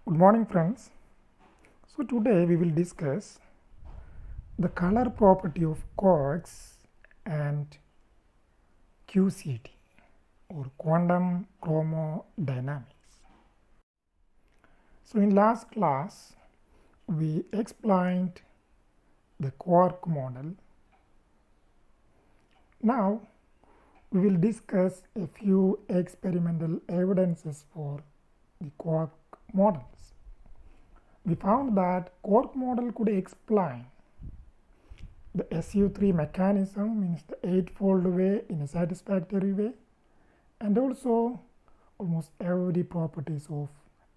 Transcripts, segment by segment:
Good morning, friends. So today we will discuss the color property of quarks and QCD or quantum chromodynamics. So in last class we explained the quark model. Now we will discuss a few experimental evidences for the quark models. We found that quark model could explain the SU3 mechanism, means the eightfold way in a satisfactory way, and also almost every properties of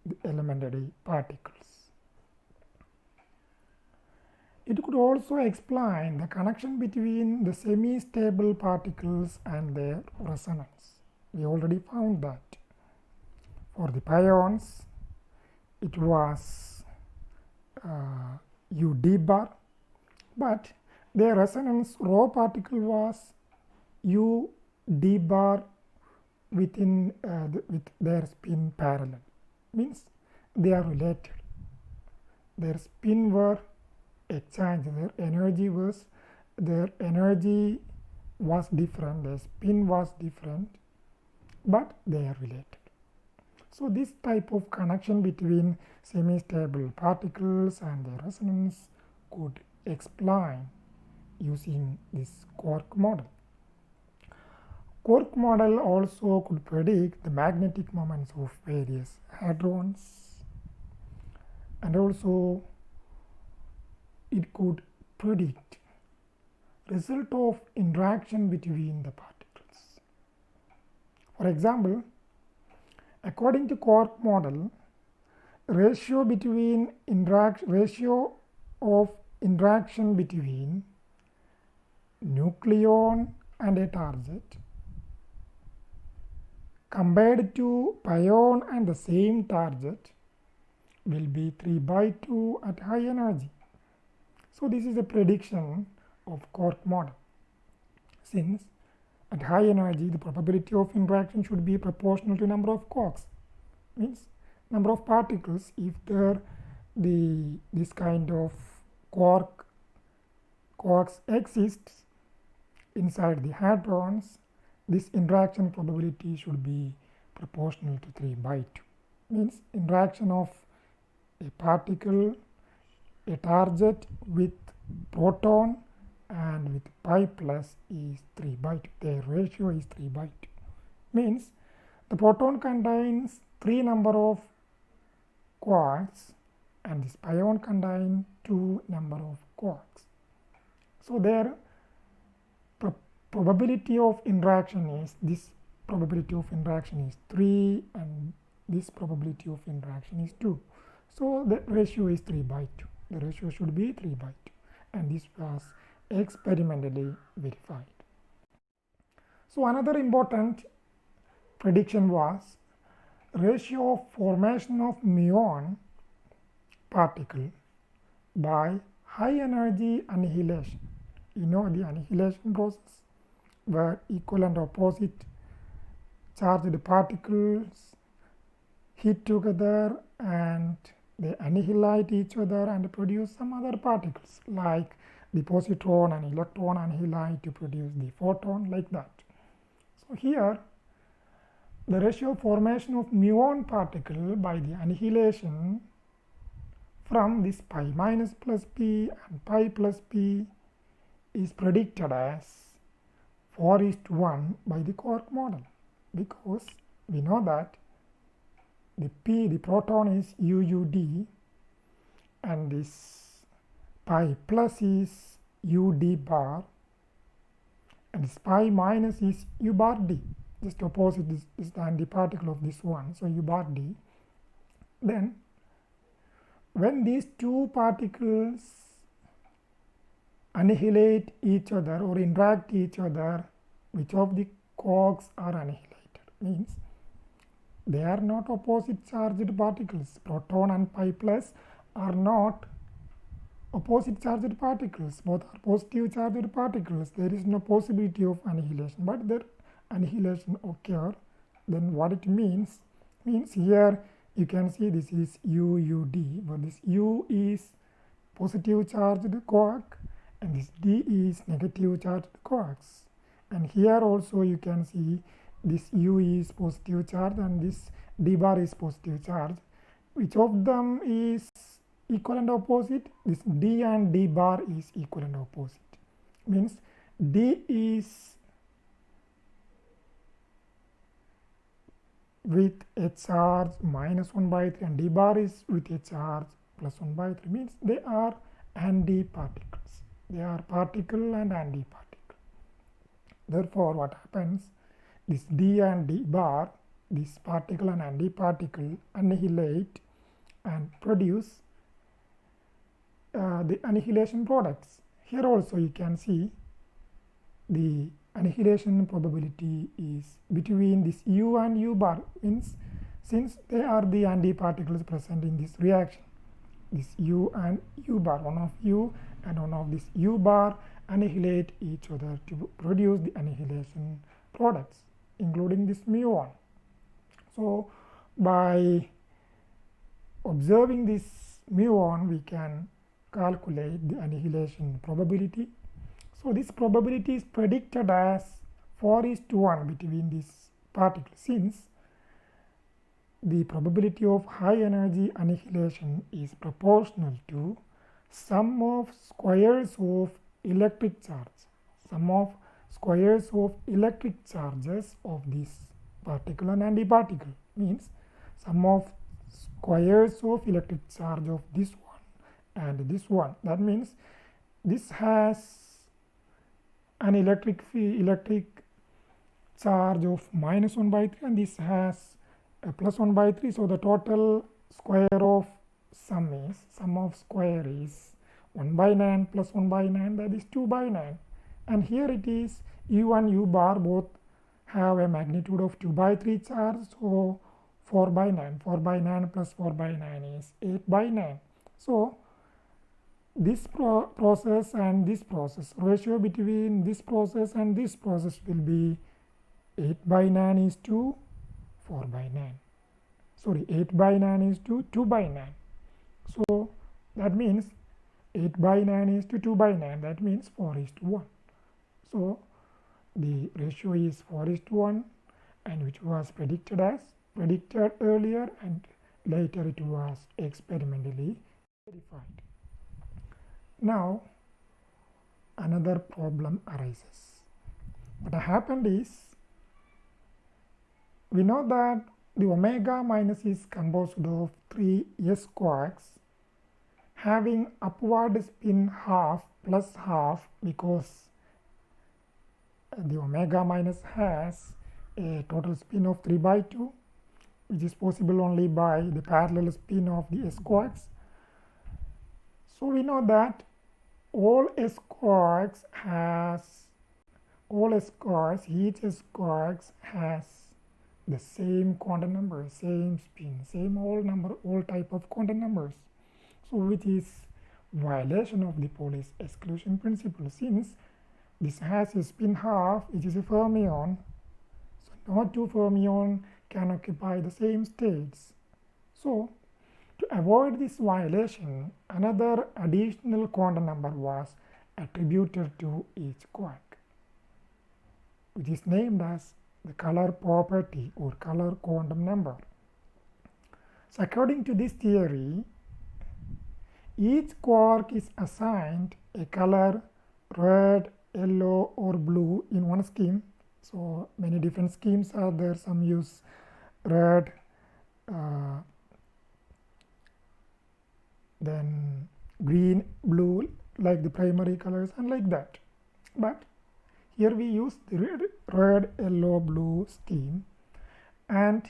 the elementary particles. It could also explain the connection between the semi-stable particles and their resonance. We already found that. For the pions, it was UD bar, but their resonance rho particle was UD bar with their spin parallel, means they are related. Their spin were exchanged, their energy was different, their spin was different, but they are related. So this type of connection between semi-stable particles and their resonance could explain using this quark model. Quark model also could predict the magnetic moments of various hadrons, and also it could predict result of interaction between the particles. For example, according to quark model, ratio of interaction between nucleon and a target compared to pion and the same target will be 3/2 at high energy. So this is a prediction of quark model. Since at high energy the probability of interaction should be proportional to number of quarks, means number of particles. If this kind of quarks exists inside the hadrons, this interaction probability should be proportional to 3/2, means interaction of a particle, a target with proton and with pi plus is 3/2. Their ratio is 3/2, means the proton contains 3 number of quarks and this pion contains 2 number of quarks. So their probability of interaction is, this probability of interaction is 3 and this probability of interaction is 2. So the ratio is 3/2. The ratio should be 3/2, and this was experimentally verified. So another important prediction was ratio of formation of muon particle by high energy annihilation. You know the annihilation process, where equal and opposite charged particles hit together and they annihilate each other and produce some other particles, like the positron and electron annihilate to produce the photon, like that. So here the ratio of formation of muon particle by the annihilation from this pi minus plus p and pi plus p is predicted as 4:1 by the quark model, because we know that the proton is UUD and this pi plus is UD bar and this pi minus is U bar D, just opposite is the antiparticle of this one, so U bar D. Then when these two particles annihilate each other or interact each other, which of the quarks are annihilated, means they are not opposite charged particles. Proton and pi plus are not opposite charged particles, both are positive charged particles. There is no possibility of annihilation, but their annihilation occur. Then what it means here you can see this is UUD, but this U is positive charged quark and this D is negative charged quarks. And here also you can see this U is positive charge and this D bar is positive charge. Which of them is equal and opposite? This D and D bar is equal and opposite. Means D is with a charge -1/3 and D bar is with a charge +1/3, means they are antiparticles. They are particle and antiparticle. Therefore, what happens? This D and D bar, this particle and antiparticle, annihilate and produce the annihilation products. Here also you can see the annihilation probability is between this U and U bar, means since they are the antiparticles present in this reaction, this U and U bar, one of U and one of this U bar annihilate each other to produce the annihilation products, including this muon. So by observing this muon, we can calculate the annihilation probability. So this probability is predicted as 4:1 between these particles, since the probability of high energy annihilation is proportional to sum of squares of electric charge, sum of squares of electric charges of this particle and antiparticle, means sum of squares of electric charge of this one and this one. That means this has an electric charge of -1/3 and this has a +1/3. So the total square of sum of square is 1/9 plus 1/9, that is 2/9. And here it is U and U bar both have a magnitude of 2/3 charge, so 4/9. 4/9 plus 4/9 is 8/9. So this process and this process, ratio between this process and this process will be 8/9 is to 4/9. Sorry, 8/9 is to 2/9. So that means 8/9 is to 2/9. That means 4:1. So the ratio is 4:1, and which was predicted earlier, and later it was experimentally verified. Now another problem arises. What happened is, we know that the omega minus is composed of 3 s quarks having upward spin half plus half, because the omega minus has a total spin of 3/2, which is possible only by the parallel spin of the s quarks. So we know that all s quarks, each s quarks has the same quantum number, same spin, same all type of quantum numbers. So which is violation of the Pauli's exclusion principle, since this has a spin half, which is a fermion. So no two fermion can occupy the same states. So to avoid this violation, another additional quantum number was attributed to each quark, which is named as the color property or color quantum number. So according to this theory, each quark is assigned a color red, yellow or blue in one scheme. So many different schemes are there. Some use red, then green, blue, like the primary colors, and like that. But here we use the red, yellow, blue scheme, and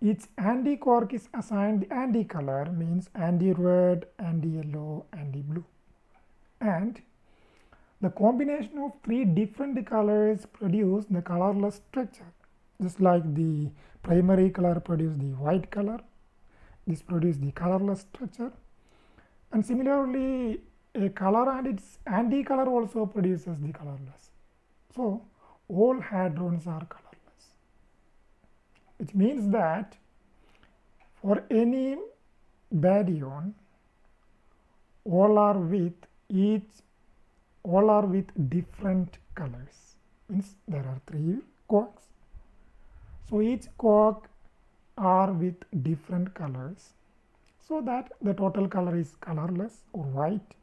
each anti-quark is assigned the anti-color, means anti-red, anti-yellow, anti-blue. And the combination of 3 different colors produce the colorless structure. Just like the primary color produces the white color, this produces the colorless structure. And similarly, a color and its anti-color also produces the colorless. So all hadrons are colorless, which means that For any baryon, all are with different colors. Means there are 3 quarks. So each quark are with different colors, so that the total color is colorless or white.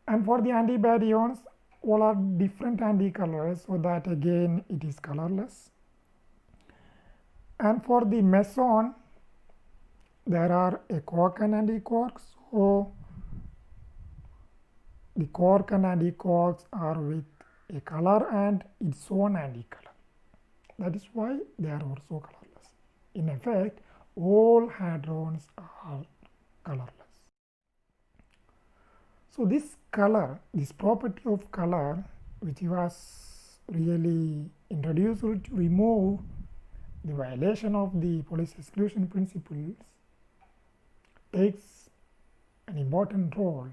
And for the antibaryons, all are different anticolors, so that again it is colorless. And for the meson, there are a quark and antiquarks, so the quark and antiquarks are with a color and its own anticolor. That is why they are also colorless. In effect, all hadrons are colorless. So this property of color, which was really introduced to remove the violation of the Pauli's exclusion principles, takes an important role,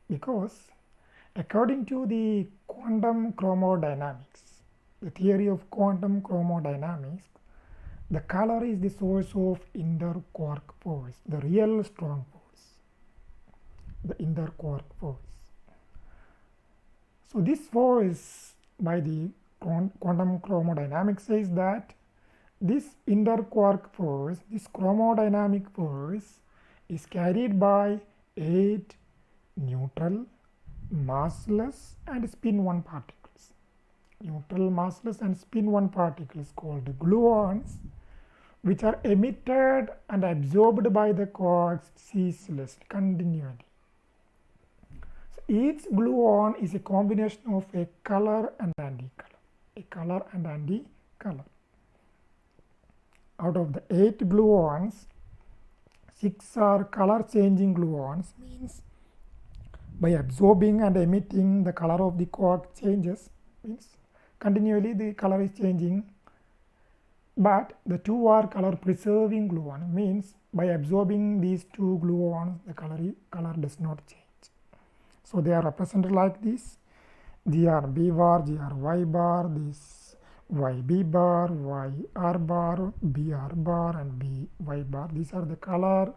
because according to the quantum chromodynamics, the theory of quantum chromodynamics, the color is the source of interquark force, the real strong force, the interquark force. So this force by the quantum chromodynamics says that this interquark force, this chromodynamic force, is carried by 8 neutral, massless and spin 1 particles. Neutral, massless and spin 1 particles called gluons, which are emitted and absorbed by the quarks ceaselessly, continually. So each gluon is a combination of a color and anticolor, a color and anticolor. Out of the 8 gluons, 6 are color changing gluons, means by absorbing and emitting the color of the quark changes, means continually the color is changing. But the 2 are color preserving gluon, means by absorbing these 2 gluons the color does not change. So they are represented like this: GR B bar, GR Y bar, this YB bar, YR bar, BR bar and BY bar. These are the color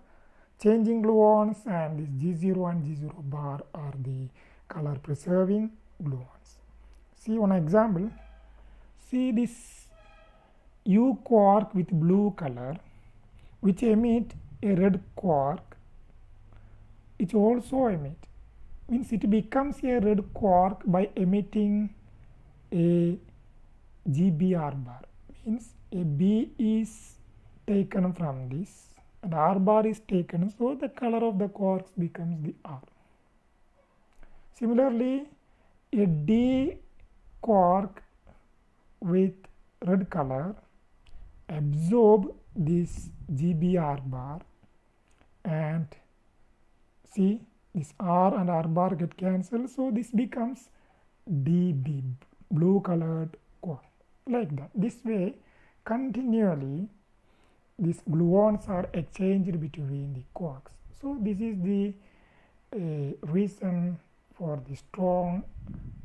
changing gluons, and this G0 and G0 bar are the color preserving gluons. See one example. See this U quark with blue color, which emit a red quark, it also emit, means it becomes a red quark by emitting a GBR bar, means a B is taken from this and R bar is taken, so the color of the quarks becomes the R. Similarly, a D quark with red color absorb this GBR bar, and see this R and R bar get cancelled, so this becomes DB, blue colored quark, like that. This way continually these gluons are exchanged between the quarks. So this is the reason for the strong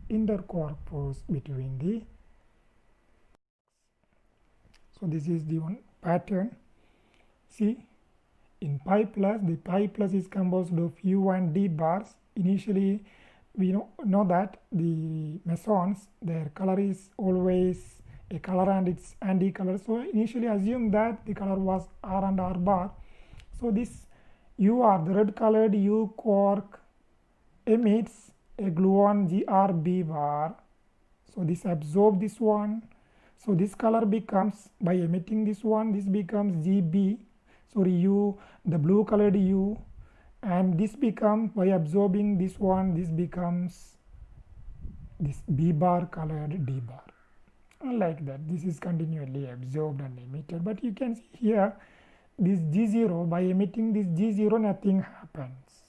interquark force between the. So this is the one pattern. See, in pi plus, the pi plus is composed of U and D bars. Initially we know that the mesons, their color is always a color and its anti-color. So initially assume that the color was R and R bar. So this UR, the red colored U quark, emits a gluon GRB bar. So this absorbs this one. So this color becomes, by emitting this one, this becomes GB, sorry U, the blue colored U, and this becomes, by absorbing this one, this becomes this B bar colored D bar, like that. This is continually absorbed and emitted, but you can see here this G0, by emitting this G0 nothing happens,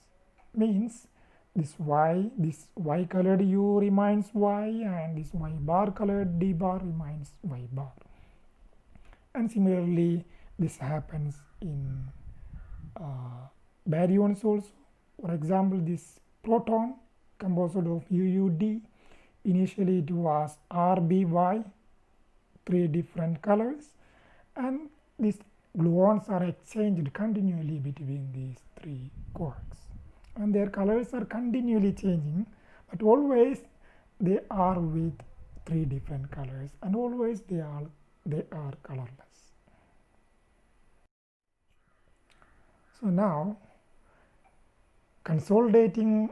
means this Y colored U remains Y, and this Y bar colored D bar remains Y bar. And similarly this happens in baryons also. For example, this proton composed of UUD, initially it was RBY, 3 different colors, and this gluons are exchanged continually between these three quarks, and their colors are continually changing, but always they are with three different colors, and always they are colorless. So now, consolidating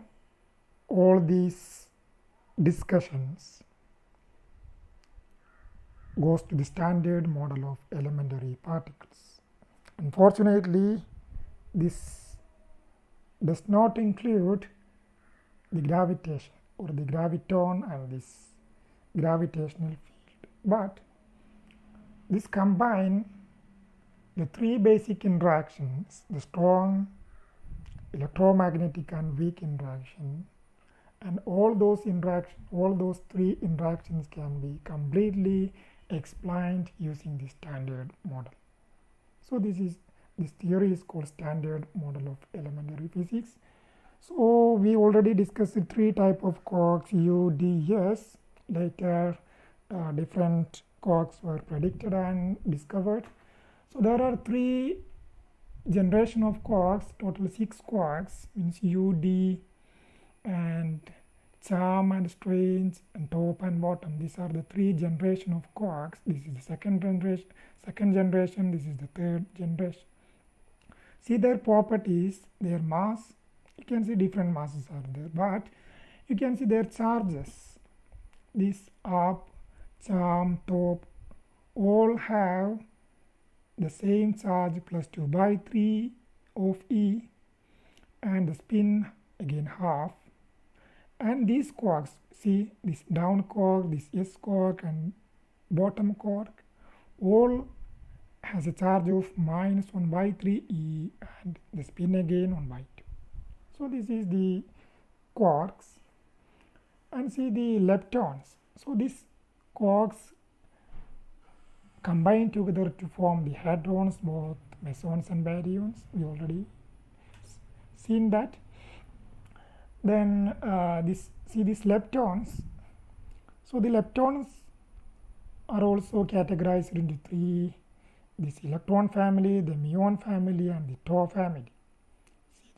all these discussions goes to the standard model of elementary particles. Unfortunately, this does not include the gravitation or the graviton and this gravitational field, but this combine the three basic interactions: the strong, electromagnetic and weak interaction, and all those three interactions can be completely explained using the standard model. So this theory is called standard model of elementary physics. So we already discussed the three type of quarks, U, D, S. Later different quarks were predicted and discovered. So there are three generation of quarks, total 6 quarks, means U, D, and charm and strange, and top and bottom. These are the three generation of quarks. This is the second generation, this is the third generation. See their properties, their mass. You can see different masses are there, but you can see their charges. This up, charm, top all have the same charge plus 2 by 3 of E, and the spin again half. And these quarks, see this down quark, this S quark and bottom quark, all has a charge of minus 1 by 3 E, and the spin again 1 by 2. So this is the quarks. And see the leptons. So these quarks combine together to form the hadrons, both mesons and baryons. We already seen that. Then these leptons. So the leptons are also categorized into three: this electron family, the muon family, and the tau family.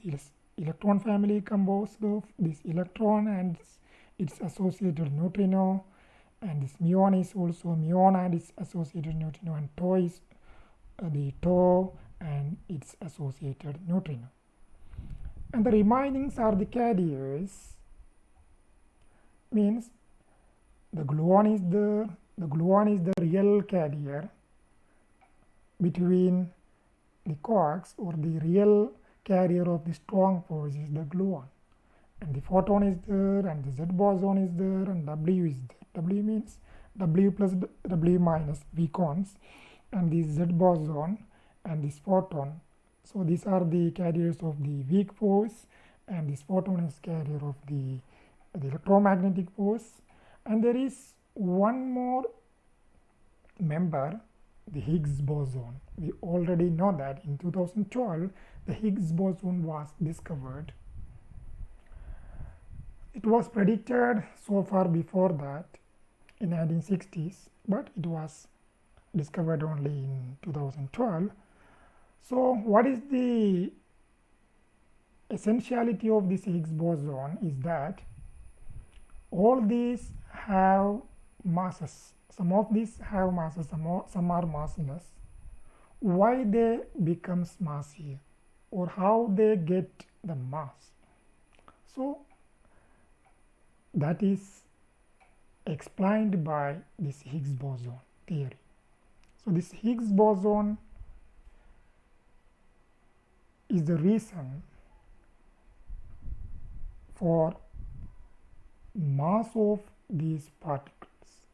See, this electron family composed of this electron and its associated neutrino, and this muon is also muon and its associated neutrino, and tau is the tau and its associated neutrino. And the remainings are the carriers, means the gluon is there. The gluon is the real carrier between the quarks, or the real carrier of the strong force is the gluon. And the photon is there, and the Z boson is there, and W is there. W means W plus W minus weakons, and this Z boson and this photon. So these are the carriers of the weak force, and this photon is carrier of the electromagnetic force. And there is one more member, the Higgs boson. We already know that in 2012 the Higgs boson was discovered. It was predicted so far before that in 1960s, but it was discovered only in 2012. So what is the essentiality of this Higgs boson is that all these have masses. Some of these have masses, some are massless. Why they becomes massive, or how they get the mass? So that is explained by this Higgs boson theory. So this Higgs boson is the reason for mass of these particles,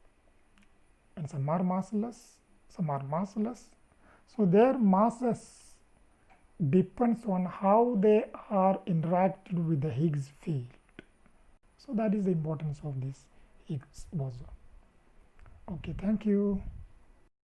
and some are massless, some are massless. So their masses depends on how they are interacted with the Higgs field. So that is the importance of this Higgs boson. Okay, thank you.